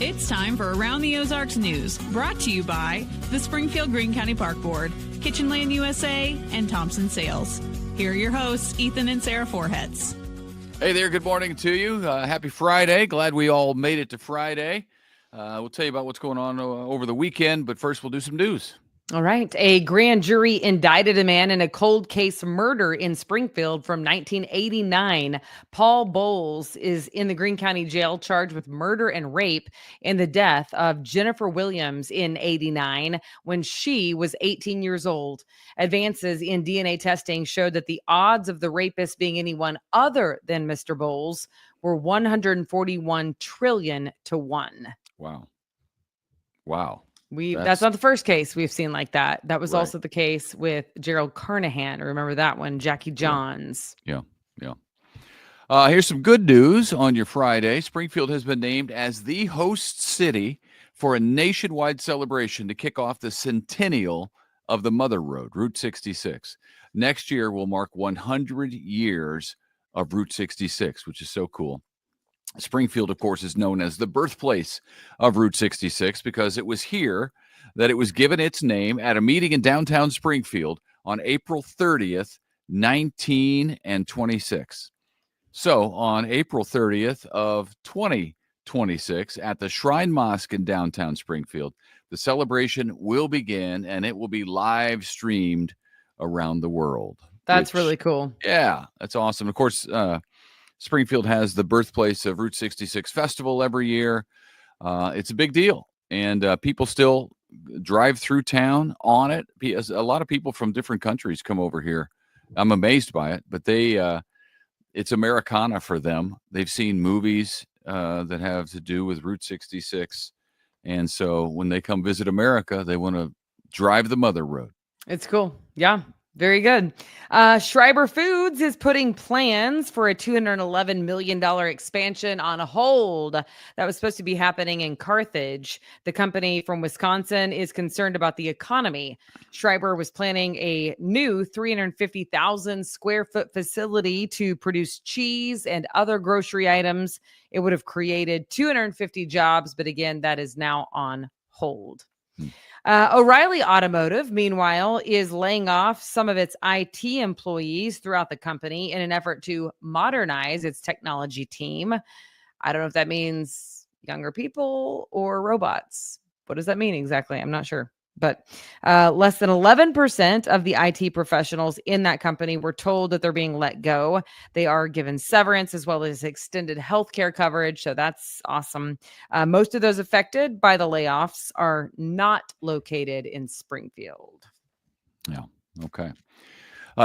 It's time for Around the Ozarks News, brought to you by the Springfield Greene County Park Board, Kitchen Land USA, and Thompson Sales. Here are your hosts, Ethan and Sarah Forhetz. Hey there, good morning to you. Happy Friday. Glad we all made it to Friday. We'll tell you about what's going on over the weekend, but first we'll do some news. All right. A grand jury indicted a man in a cold case murder in Springfield from 1989. Paul Bowles is in the Greene County Jail charged with murder and rape in the death of Jennifer Williams in 89 when she was 18 years old. Advances in DNA testing showed that the odds of the rapist being anyone other than Mr. Bowles were 141 trillion to 1. Wow. That's not the first case we've seen like that. That was right. Also the case with Gerald Carnahan. Remember that one? Jackie Johns. Yeah. Here's some good news on your Friday. Springfield has been named as the host city for a nationwide celebration to kick off the centennial of the Mother Road, Route 66. Next year will mark 100 years of Route 66, which is so cool. Springfield, of course, is known as the birthplace of Route 66 because it was here that it was given its name at a meeting in downtown Springfield on April 30th, 1926. So on April 30th of 2026 at the Shrine Mosque in downtown Springfield, the celebration will begin and it will be live streamed around the world. That's really cool. Yeah, that's awesome. Of course, Springfield has the birthplace of Route 66 festival every year. It's a big deal, and people still drive through town on it. A lot of people from different countries come over here. I'm amazed by it, but it's Americana for them. They've seen movies that have to do with Route 66, and so when they come visit America, they want to drive the Mother Road. It's cool. Yeah. Very good. Schreiber Foods is putting plans for a $211 million expansion on hold. That was supposed to be happening in Carthage. The company from Wisconsin is concerned about the economy. Schreiber was planning a new 350,000 square foot facility to produce cheese and other grocery items. It would have created 250 jobs, but again, that is now on hold. O'Reilly Automotive, meanwhile, is laying off some of its IT employees throughout the company in an effort to modernize its technology team. I don't know if that means younger people or robots. What does that mean exactly? I'm not sure. But less than 11% of the IT professionals in that company were told that they're being let go. They are given severance as well as extended healthcare coverage. So that's awesome. Most of those affected by the layoffs are not located in Springfield. Yeah. Okay.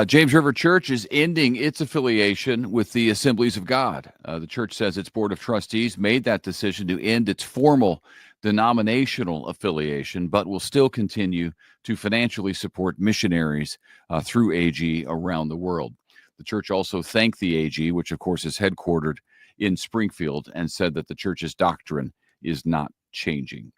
James River Church is ending its affiliation with the Assemblies of God. The church says its board of trustees made that decision to end its formal denominational affiliation, but will still continue to financially support missionaries through AG around the world. The church also thanked the AG, which of course is headquartered in Springfield, and said that the church's doctrine is not changing.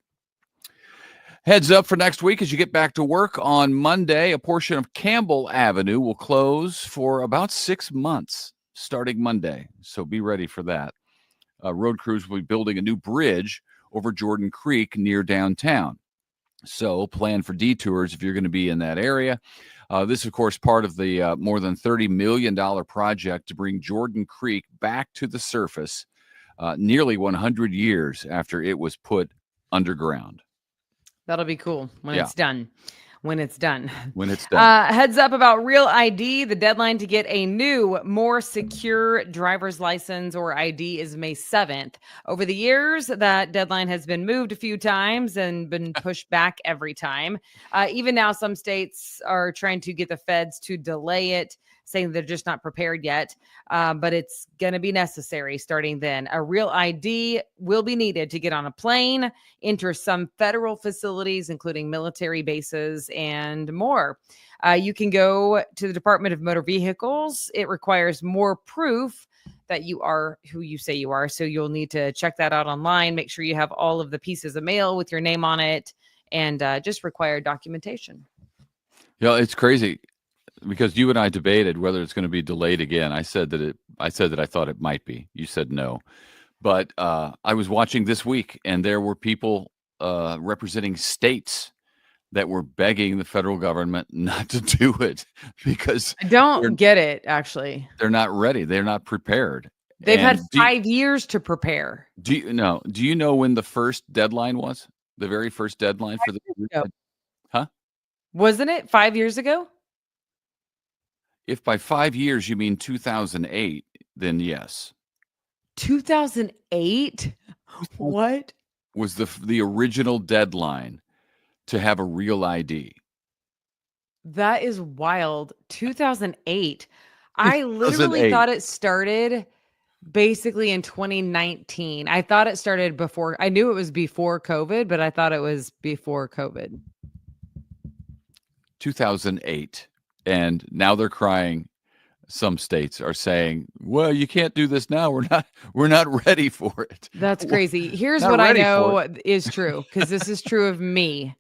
Heads up for next week as you get back to work on Monday, a portion of Campbell Avenue will close for about 6 months starting Monday. So be ready for that. Road crews will be building a new bridge over Jordan Creek near downtown. So plan for detours if you're going to be in that area. This, of course, part of the more than $30 million project to bring Jordan Creek back to the surface nearly 100 years after it was put underground. That'll be cool when it's done. When it's done. Heads up about Real ID. The deadline to get a new, more secure driver's license or ID is May 7th. Over the years, that deadline has been moved a few times and been pushed back every time. Even now, some states are trying to get the feds to delay it, saying they're just not prepared yet. But it's going to be necessary starting then. A Real ID will be needed to get on a plane, enter some federal facilities, including military bases and more. You can go to the Department of Motor Vehicles. It requires more proof that you are who you say you are. So you'll need to check that out online. Make sure you have all of the pieces of mail with your name on it and just require documentation. Yeah, it's crazy because you and I debated whether it's going to be delayed again. I said that I thought it might be. You said no. But I was watching this week, and there were people representing states that were begging the federal government not to do it because I don't get it, actually. they're not ready. They're not prepared. They've had And 5 years to prepare. do you know when the first deadline was? The very first deadline for the ago. huh? Wasn't it 5 years ago? If by 5 years you mean 2008, then yes. 2008? What? Was the original deadline to have a real ID. That is wild. 2008. I literally 2008. thought it started basically in 2019. I thought it started before. I knew it was before COVID, but I thought it was before COVID. 2008. And now they're crying. Some states are saying, well, you can't do this now. We're not ready for it. That's crazy. Here's Not what I ready for know is true, because this is true of me.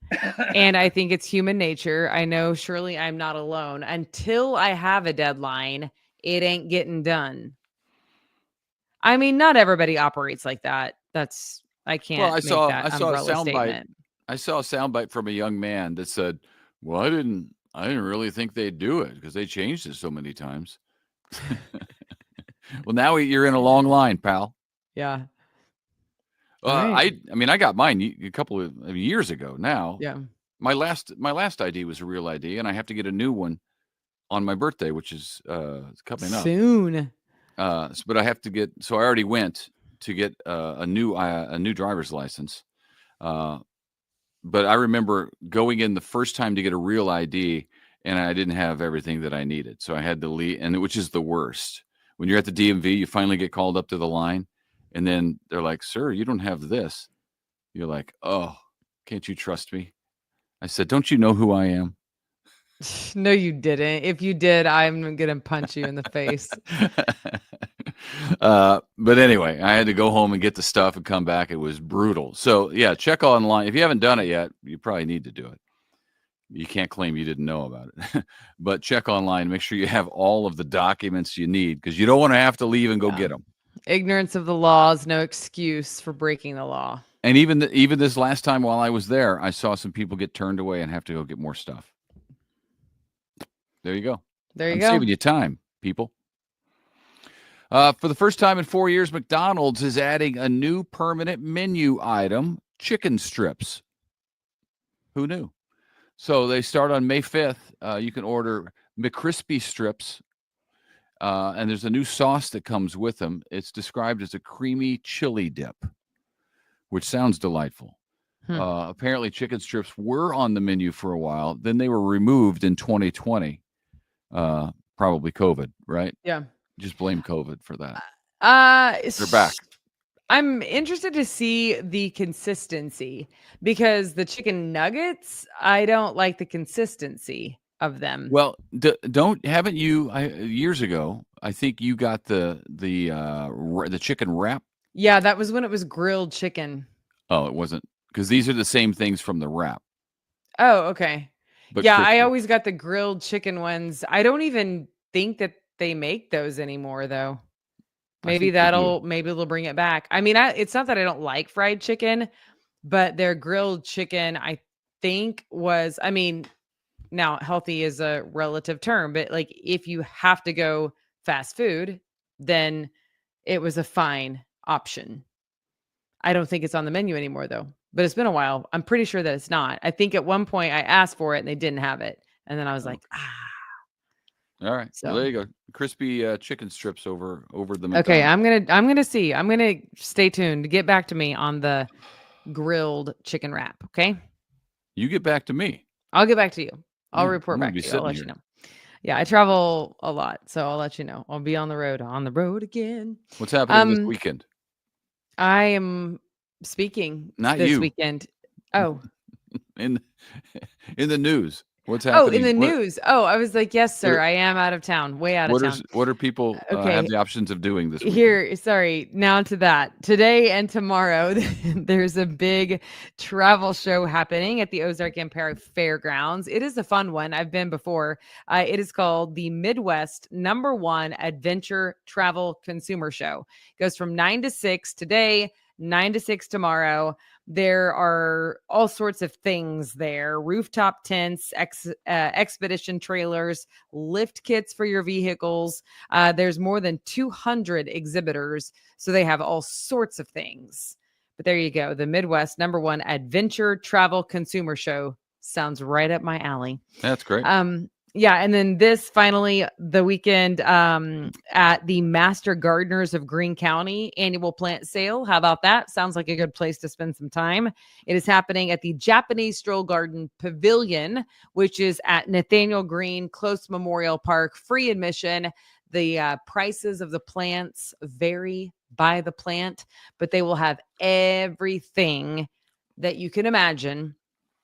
And I think it's human nature. I know surely I'm not alone. Until I have a deadline, it ain't getting done. I mean, not everybody operates like that. I can't Well, I make saw that a umbrella soundbite. statement. I saw a soundbite from a young man that said, well, I didn't really think they'd do it because they changed it so many times. Well, now you're in a long line, pal. Yeah. Right. I mean, I got mine a couple of years ago now. Yeah. My last ID was a real ID, and I have to get a new one on my birthday, which is coming up Soon. but I have to get. So I already went to get a new driver's license. But I remember going in the first time to get a real ID, and I didn't have everything that I needed, so I had to leave. And which is the worst when you're at the DMV, you finally get called up to the line, and then they're like, "Sir, you don't have this." You're like, "Oh, can't you trust me?" I said, "Don't you know who I am?" No, you didn't. If you did, I'm going to punch you in the face. But anyway, I had to go home and get the stuff and come back. It was brutal. So yeah, check online. If you haven't done it yet, you probably need to do it. You can't claim you didn't know about it, but check online. Make sure you have all of the documents you need, because you don't want to have to leave and go get them. Ignorance of the law is no excuse for breaking the law. And even this last time while I was there, I saw some people get turned away and have to go get more stuff. There you go. I'm saving you time, people. For the first time in 4 years, McDonald's is adding a new permanent menu item, chicken strips. Who knew? So they start on May 5th. You can order McCrispy strips, and there's a new sauce that comes with them. It's described as a creamy chili dip, which sounds delightful. Apparently, chicken strips were on the menu for a while. Then they were removed in 2020. Probably COVID, right? Yeah. Just blame COVID for that. They're back. I'm interested to see the consistency, because the chicken nuggets, I don't like the consistency of them. Well, haven't you years ago? I think you got the chicken wrap. Yeah, that was when it was grilled chicken. Oh, it wasn't, because these are the same things from the wrap. Oh, okay. But yeah, crispy. I always got the grilled chicken ones. I don't even think that they make those anymore, though. Maybe they'll bring it back. I mean, it's not that I don't like fried chicken, but their grilled chicken, I think was, I mean, now healthy is a relative term, but like if you have to go fast food, then it was a fine option. I don't think it's on the menu anymore, though, but it's been a while. I'm pretty sure that it's not. I think at one point I asked for it and they didn't have it. And then I was like, All right. So there you go. Crispy chicken strips over the McDonald's. Okay, I'm gonna see. I'm gonna stay tuned. Get back to me on the grilled chicken wrap. Okay. You get back to me. I'll get back to you. I'll report back to you. I'll let you know. Yeah, I travel a lot, so I'll let you know. I'll be on the road again. What's happening this weekend? I am speaking Not this you. weekend. Oh, in the news. What's happening? Oh, in the What, news. Oh, I was like, yes, sir. what, I am out of town, way out of town. what are people have Okay. the options of doing this weekend? Here, sorry, now to that. Today and tomorrow, there's a big travel show happening at the Ozark Empire Fairgrounds. It is a fun one. I've been before. It is called the Midwest #1 Adventure Travel Consumer Show. It goes from 9 to 6 today, 9 to 6 tomorrow. There are all sorts of things there: rooftop tents, expedition trailers, lift kits for your vehicles. There's more than 200 exhibitors, so they have all sorts of things. But there you go. The Midwest #1 Adventure Travel Consumer Show sounds right up my alley. That's great. Yeah, and then this finally the weekend at the Master Gardeners of Greene County annual plant sale. How about that? Sounds like a good place to spend some time. It is happening at the Japanese Stroll Garden Pavilion, which is at Nathaniel Greene Close Memorial Park. Free admission. The prices of the plants vary by the plant, but they will have everything that you can imagine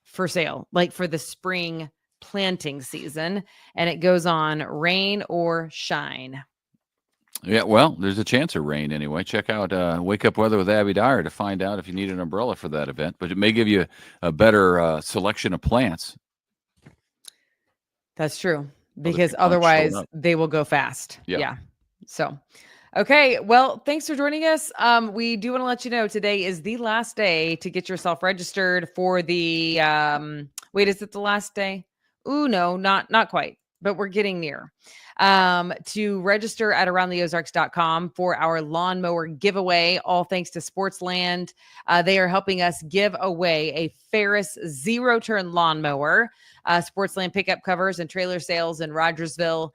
for sale, like for the spring planting season, and it goes on rain or shine. Yeah, well, there's a chance of rain anyway. Check out Wake Up Weather with Abby Dyer to find out if you need an umbrella for that event, but it may give you a better selection of plants. That's true, because otherwise they will go fast. Yeah. So, okay. Well, thanks for joining us. We do want to let you know today is the last day to get yourself registered for the, wait, is it the last day? Ooh, no, not quite, but we're getting near. To register at aroundtheozarks.com for our lawnmower giveaway, all thanks to Sportsland. They are helping us give away a Ferris zero-turn lawnmower. Sportsland pickup covers and trailer sales in Rogersville.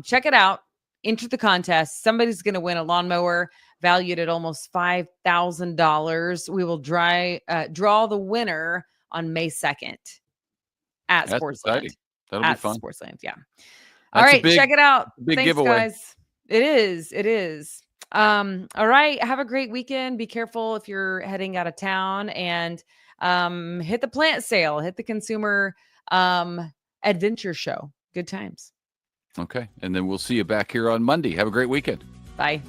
Check it out. Enter the contest. Somebody's going to win a lawnmower valued at almost $5,000. We will draw the winner on May 2nd. At That's Sportsland. Exciting. That'll be fun. Sportsland, yeah. All right, check it out. Big Thanks, giveaway. guys. It is. All right, have a great weekend. Be careful if you're heading out of town, and hit the plant sale, hit the consumer adventure show. Good times. Okay, and then we'll see you back here on Monday. Have a great weekend. Bye.